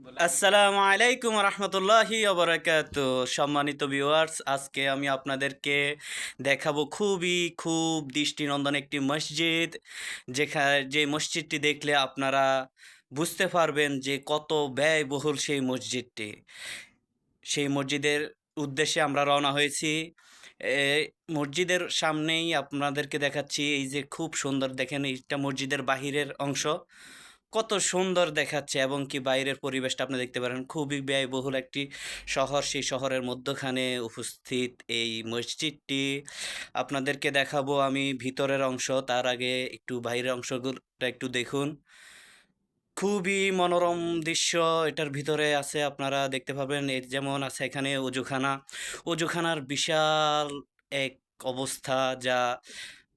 আসসালামু আলাইকুম রহমতুল্লাহি ওবরাকাতু। সম্মানিত ভিউয়ার্স, আজকে আমি আপনাদেরকে দেখাবো খুব দৃষ্টিনন্দন একটি মসজিদ, যে মসজিদটি দেখলে আপনারা বুঝতে পারবেন যে কত ব্যয়বহুল সেই মসজিদটি। সেই মসজিদের উদ্দেশ্যে আমরা রওনা হয়েছি। মসজিদের সামনেই আপনাদেরকে দেখাচ্ছি, এই যে খুব সুন্দর দেখেন, এইটা মসজিদের বাহিরের অংশ, কত সুন্দর দেখাচ্ছে এবং কি বাইরের পরিবেশটা আপনি দেখতে পারেন। খুবই ব্যয়বহুল একটি শহর, সেই শহরের মধ্যখানে উপস্থিত এই মসজিদটি। আপনাদেরকে দেখাবো আমি ভিতরের অংশ, তার আগে একটু বাইরের অংশগুলোটা একটু দেখুন। খুবই মনোরম দৃশ্য এটার ভিতরে আছে, আপনারা দেখতে পাবেন। এর যেমন আছে এখানে অজুখানা, অজুখানার বিশাল এক অবস্থা, যা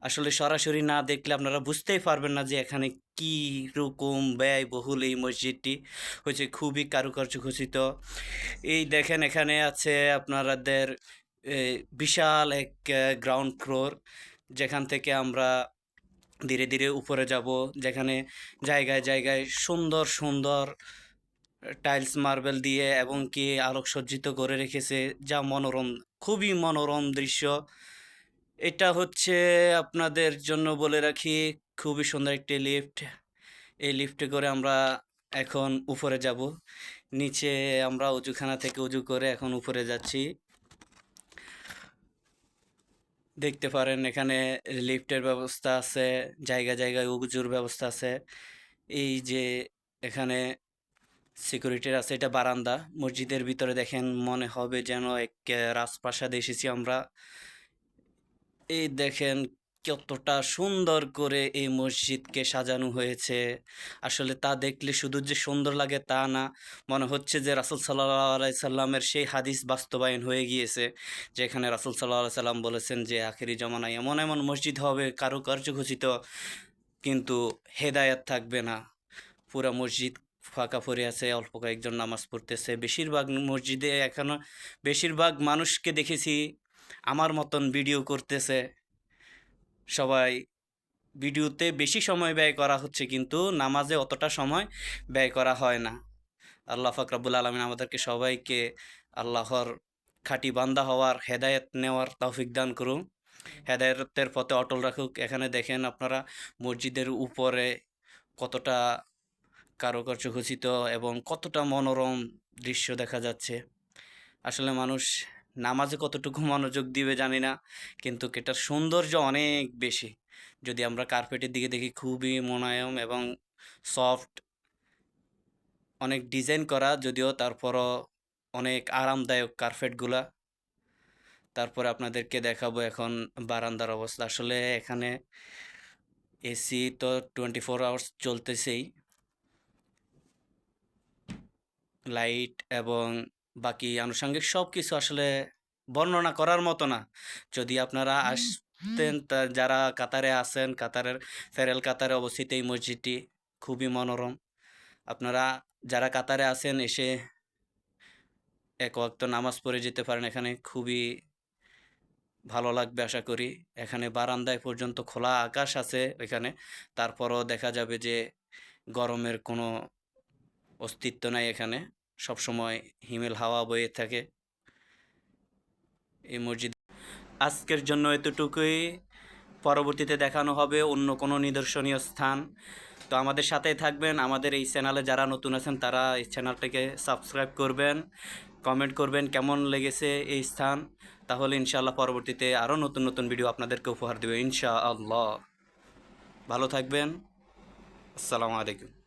আসলে সরাসরি না দেখলে আপনারা বুঝতেই পারবেন না যে এখানে কি রকম ব্যয়বহুল এই মসজিদটি হয়েছে, খুবই কারুকার্য খচিত। এই দেখেন এখানে আছে আপনাদের বিশাল এক গ্রাউন্ড ফ্লোর, যেখান থেকে আমরা ধীরে উপরে যাব, যেখানে জায়গায় সুন্দর সুন্দর টাইলস মার্বেল দিয়ে এবং কি আলোকসজ্জিত করে রেখেছে, যা মনোরম, খুবই মনোরম দৃশ্য। এটা হচ্ছে আপনাদের জন্য বলে রাখি, খুবই সুন্দর একটি লিফট। এই লিফটে করে আমরা এখন উপরে যাব। নিচে আমরা অজুখানা থেকে অজু করে এখন উপরে যাচ্ছি। দেখতে পারেন এখানে লিফটের ব্যবস্থা আছে, জায়গায় উজুর ব্যবস্থা আছে। এই যে এখানে সিকিউরিটির আছে, এটা বারান্দা। মসজিদের ভিতরে দেখেন মনে হবে যেন এক রাজপ্রাসাদে এসেছি আমরা। এই দেখেন কতটা সুন্দর করে এই মসজিদকে সাজানো হয়েছে। আসলে তা দেখলে শুধু যে সুন্দর লাগে তা না, মনে হচ্ছে যে রাসূল সাল্লাল্লাহু আলাইহি সাল্লামের সেই হাদিস বাস্তবায়ন হয়ে গিয়েছে, যেখানে রাসূল সাল্লাল্লাহু আলাইহি সাল্লাম বলেছেন যে আখেরি জামানায় এমন মসজিদ হবে কারুকার্যখচিত, কিন্তু হেদায়েত থাকবে না। পুরা মসজিদ ফাঁকা পড়ে আছে, অল্প কয়েকজন নামাজ পড়তেছে। বেশিরভাগ মসজিদে এখনো বেশিরভাগ মানুষকে দেখেছি আমার মতন ভিডিও করতেছে। সবাই ভিডিওতে বেশি সময় ব্যয় করা হচ্ছে, কিন্তু নামাজে অতটা সময় ব্যয় করা হয় না। আল্লাহ পাক রব্বুল আলামিন আমাদেরকে সবাইকে আল্লাহর খাঁটি বান্দা হওয়ার, হেদায়েত নেওয়ার তৌফিক দান করুন, হেদায়েতের পথে অটল রাখুক। এখানে দেখেন আপনারা মসজিদের উপরে কতটা কারুকার্যখচিত এবং কতটা মনোরম দৃশ্য দেখা যাচ্ছে। আসলে মানুষ নামাজে কতটুকু মনোযোগ দিবে জানি না, কিন্তু এটার সৌন্দর্য অনেক বেশি। যদি আমরা কার্পেটের দিকে দেখি, খুবই মোলায়েম এবং সফট, অনেক ডিজাইন করা, যদিও তারপরও অনেক আরামদায়ক কার্পেটগুলা। তারপরে আপনাদেরকে দেখাবো এখন বারান্দার অবস্থা। আসলে এখানে এসি তো 24 আওয়ার্স চলতেছেই, লাইট এবং বাকি আনুষঙ্গিক সব কিছু আসলে বর্ণনা করার মতো না। যদি আপনারা আসতেন, যারা কাতারে আছেন, কাতারের ফেরেল কাতারে অবস্থিত এই মসজিদটি খুবই মনোরম। আপনারা যারা কাতারে আছেন এসে এক ওয়াক্ত নামাজ পড়ে যেতে পারেন, এখানে খুবই ভালো লাগবে আশা করি। এখানে বারান্দায় পর্যন্ত খোলা আকাশ আছে এখানে, তারপরও দেখা যাবে যে গরমের কোনো অস্তিত্ব নাই এখানে, সবসময় হিমেল হাওয়া বয়ে থাকে এই মসজিদ। আজকের জন্য এতটুকুই, পরবর্তীতে দেখানো হবে অন্য কোনো নিদর্শনীয় স্থান। তো আমাদের সাথেই থাকবেন। আমাদের এই চ্যানেলে যারা নতুন আছেন তারা এই চ্যানেলটাকে সাবস্ক্রাইব করবেন, কমেন্ট করবেন কেমন লেগেছে এই স্থান। তাহলে ইনশাআল্লাহ পরবর্তীতে আরও নতুন ভিডিও আপনাদেরকে উপহার দেবে ইনশাআল্লাহ। ভালো থাকবেন। আসসালামু আলাইকুম।